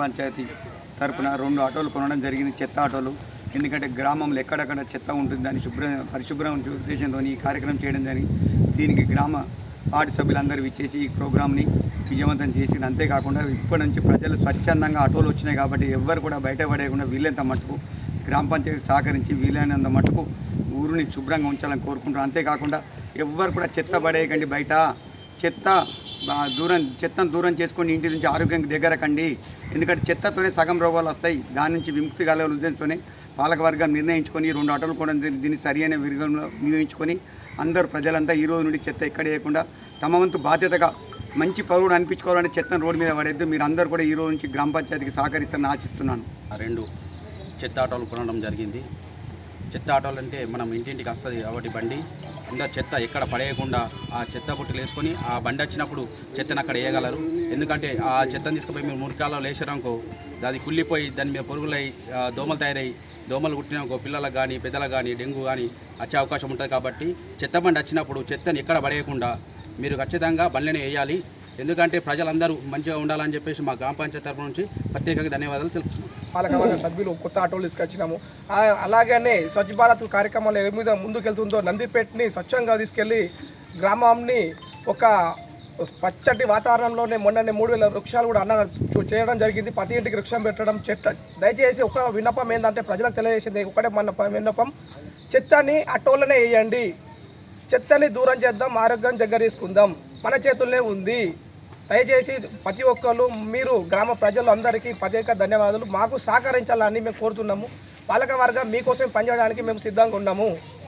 పంచాయతీ తరపున 2 ఆటోలు కొనడం జరిగింది, చెత్త ఆటోలు. ఎందుకంటే గ్రామంలో ఎక్కడెక్కడ చెత్త ఉంటుందని పరిశుభ్రం ఉద్దేశంతో ఈ కార్యక్రమం చేయడం జరిగింది. దీనికి గ్రామ వార్డు సభ్యులందరూ ఇచ్చేసి ఈ ప్రోగ్రామ్ని విజయవంతం చేసి, అంతేకాకుండా ఇప్పటి నుంచి ప్రజలు స్వచ్ఛందంగా ఆటోలు వచ్చినాయి కాబట్టి ఎవ్వరు కూడా బయట పడేయకుండా వీలైనంత మటుకు గ్రామ పంచాయతీ సహకరించి వీలైనంత మటుకు ఊరిని శుభ్రంగా ఉంచాలని కోరుకుంటున్నాం. అంతేకాకుండా ఎవ్వరు కూడా చెత్త పడేయకండి, బయట చెత్తను దూరం చేసుకొని ఇంటి నుంచి ఆరోగ్యానికి దగ్గర కండి. ఎందుకంటే చెత్తతోనే సగం రోగాలు వస్తాయి. దాని నుంచి విముక్తి కలగల ఉద్దేశంతోనే పాలకవర్గం నిర్ణయించుకొని 2 ఆటోలు కూడా దీన్ని సరి అయిన విధానంలో వినియోగించుకొని అందరూ ప్రజలంతా ఈ రోజు నుండి చెత్త ఎక్కడ వేయకుండా తమ వంతు బాధ్యతగా మంచి పౌరుడు అనిపించుకోవాలంటే చెత్తను రోడ్డు మీద పడేద్దు. మీరు అందరూ కూడా ఈ రోజు నుంచి గ్రామ పంచాయతీకి సహకరిస్తారని ఆశిస్తున్నాను. 2 చెత్త ఆటోలు కొనడం జరిగింది. చెత్త ఆటోలు అంటే మనం ఇంటింటికి వస్తుంది కాబట్టి బండి అందరు చెత్త ఎక్కడ పడేయకుండా ఆ చెత్త బుట్టలు వేసుకొని ఆ బండి వచ్చినప్పుడు చెత్తను అక్కడ వేయగలరు. ఎందుకంటే ఆ చెత్తను తీసుకుపోయి మీరు మురికాలలో వేసారనుకో అది కుళ్ళిపోయి దాని మీద పురుగులై దోమలు తయారై దోమలు కుట్టినాకో పిల్లలకు కానీ పెద్దలకు కానీ డెంగ్యూ కానీ వచ్చే అవకాశం ఉంటుంది. కాబట్టి చెత్త బండి వచ్చినప్పుడు చెత్తని ఎక్కడ పడేయకుండా మీరు ఖచ్చితంగా బండ్లని వేయాలి. ఎందుకంటే ప్రజలందరూ మంచిగా ఉండాలని చెప్పేసి మా గ్రామ పంచాయతీ తరఫు నుంచి ప్రత్యేకంగా ధన్యవాదాలు తెలుపుతున్నాం. పాలకవర్గ సభ్యులు కొత్త ఆటోలు తీసుకొచ్చినాము. అలాగనే స్వచ్ఛ భారత్ కార్యక్రమాలు ఏ మీద ముందుకెళ్తుందో నందిపేటని స్వచ్ఛంగా తీసుకెళ్ళి గ్రామాన్ని ఒక పచ్చటి వాతావరణంలోనే మొన్ననే 3000 వృక్షాలు కూడా చేయడం జరిగింది. ప్రతి ఇంటికి వృక్షం పెట్టడం, చెత్త దయచేసి ఒక విన్నపం ఏంటంటే ప్రజలకు తెలియజేసింది ఒకటే మన విన్నపం, చెత్తని ఆటోలనే వేయండి, చెత్తని దూరం చేద్దాం, ఆరోగ్యం దగ్గర తీసుకుందాం, మన చేతుల్లోనే ఉంది. దయచేసి ప్రతి ఒక్కరు మీరు గ్రామ ప్రజలు అందరికీ ప్రత్యేక ధన్యవాదాలు. మాకు సహకరించాలని మేము కోరుతున్నాము. పాలకవర్గం మీకోసం పనిచేయడానికి మేము సిద్ధంగా ఉన్నాము.